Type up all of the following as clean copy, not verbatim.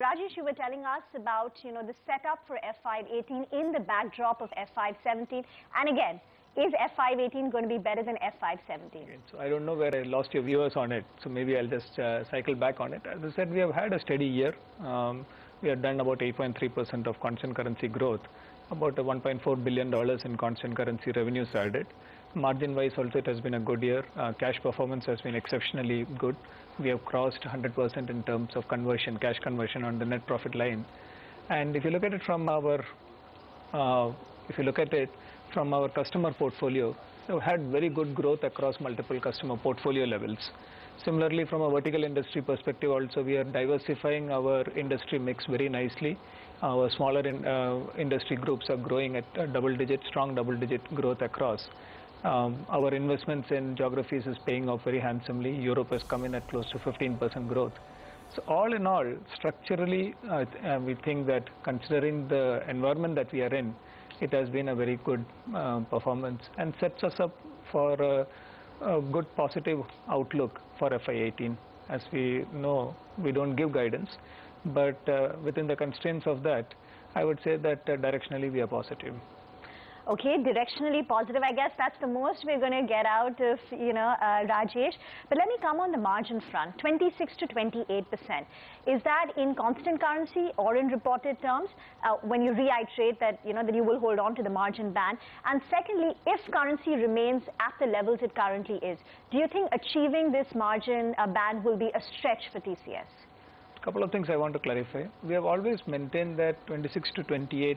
Rajesh, you were telling us about, the setup for F518 in the backdrop of F517. And again, is F518 going to be better than F517? So I don't know where I lost your viewers on it, so maybe I'll just cycle back on it. As I said, we have had a steady year. We have done about 8.3% of constant currency growth, about $1.4 billion in constant currency revenues added. Margin-wise also it has been a good year. Cash performance has been exceptionally good. We have crossed 100% in terms of conversion, cash conversion on the net profit line. And if you look at it from our customer portfolio, we've had very good growth across multiple customer portfolio levels. Similarly, from a vertical industry perspective also, we are diversifying our industry mix very nicely. Our smaller industry groups are growing at strong double-digit growth across. Our investments in geographies is paying off very handsomely. Europe has come in at close to 15% growth. So all in all, structurally, we think that considering the environment that we are in, it has been a very good performance and sets us up for a good positive outlook for FY18. As we know, we don't give guidance, but within the constraints of that, I would say that directionally we are positive. Okay, directionally positive. I guess that's the most we're going to get out of, Rajesh. But let me come on the margin front, 26 to 28%. Is that in constant currency or in reported terms when you reiterate that, that you will hold on to the margin band? And secondly, if currency remains at the levels it currently is, do you think achieving this margin band will be a stretch for TCS? Couple of things I want to clarify. We have always maintained that 26 to 28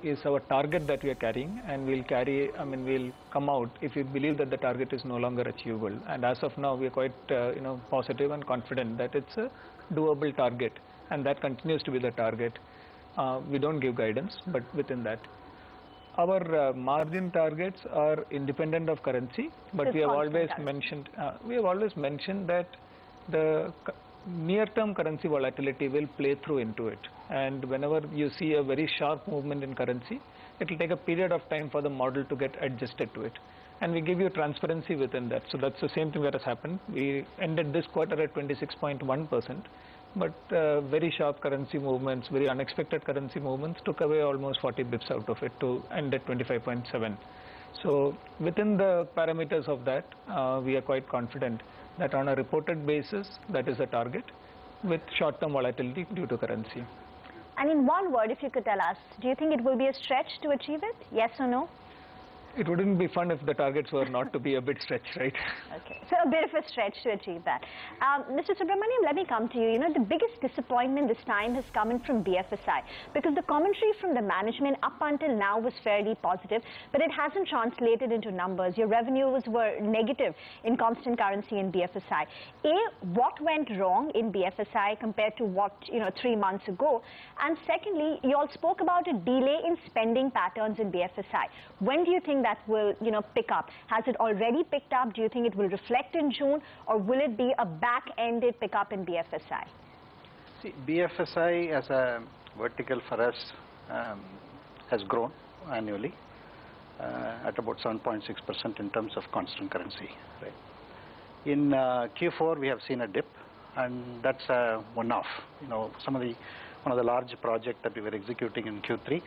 is our target that we are carrying, and we'll come out if we believe that the target is no longer achievable. And as of now, we are quite positive and confident that it's a doable target, and that continues to be the target. We don't give guidance, but within that. Our margin targets are independent of currency, but we have always mentioned that the near-term currency volatility will play through into it, and whenever you see a very sharp movement in currency, it will take a period of time for the model to get adjusted to it, and we give you transparency within that. So that's the same thing that has happened. We ended this quarter at 26.1%, but very sharp currency movements, very unexpected currency movements took away almost 40 bips out of it to end at 25.7. So within the parameters of that, we are quite confident that on a reported basis, that is a target with short-term volatility due to currency. And in one word, if you could tell us, do you think it will be a stretch to achieve it? Yes or no? It wouldn't be fun if the targets were not to be a bit stretched, right? Okay, so a bit of a stretch to achieve that. Mr. Subramaniam, let me come to you. The biggest disappointment this time has come in from BFSI, because the commentary from the management up until now was fairly positive, but it hasn't translated into numbers. Your revenues were negative in constant currency in BFSI. What went wrong in BFSI compared to what, 3 months ago? And secondly, you all spoke about a delay in spending patterns in BFSI. When do you think that will, pick up? Has it already picked up? Do you think it will reflect in June, or will it be a back-ended pickup in BFSI? See, BFSI as a vertical for us has grown annually at about 7.6% in terms of constant currency. Right? In Q4, we have seen a dip, and that's a one-off. One of the large projects that we were executing in Q3,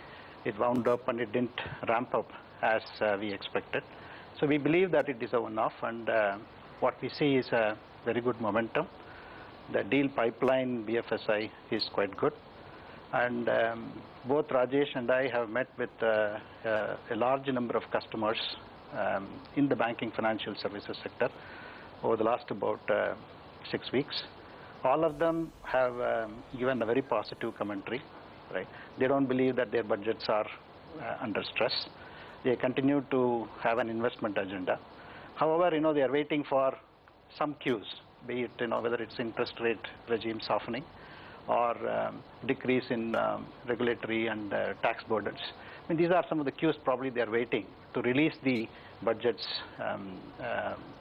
it wound up and it didn't ramp up as we expected. So we believe that it is a one-off, and what we see is a very good momentum. The deal pipeline BFSI is quite good, and both Rajesh and I have met with a large number of customers in the banking financial services sector over the last about 6 weeks. All of them have given a very positive commentary. Right? They don't believe that their budgets are under stress. They continue to have an investment agenda. However, they are waiting for some cues, be it, whether it's interest rate regime softening or decrease in regulatory and tax burdens. These are some of the cues probably they are waiting to release the budgets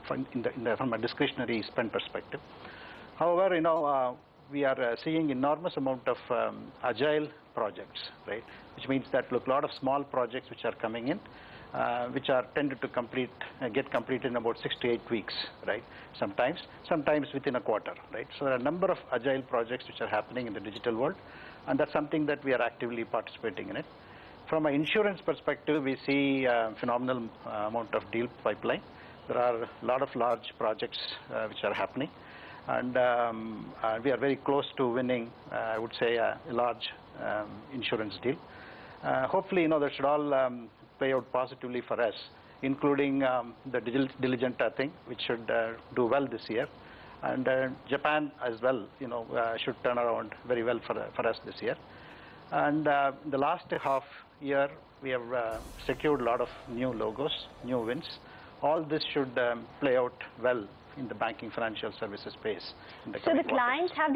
from a discretionary spend perspective. However, we are seeing enormous amount of agile projects, right? Which means that a lot of small projects which are coming in, which are tended to get completed in about 6 to 8 weeks, right? Sometimes within a quarter, right? So there are a number of agile projects which are happening in the digital world, and that's something that we are actively participating in it. From an insurance perspective, we see a phenomenal amount of deal pipeline. There are a lot of large projects which are happening, and we are very close to winning, I would say, a large insurance deal. Hopefully, that should all play out positively for us, including the Diligent thing, which should do well this year. And Japan as well, should turn around very well for us this year. And the last half year, we have secured a lot of new logos, new wins. All this should play out well in the banking financial services space in the coming quarters. So the clients have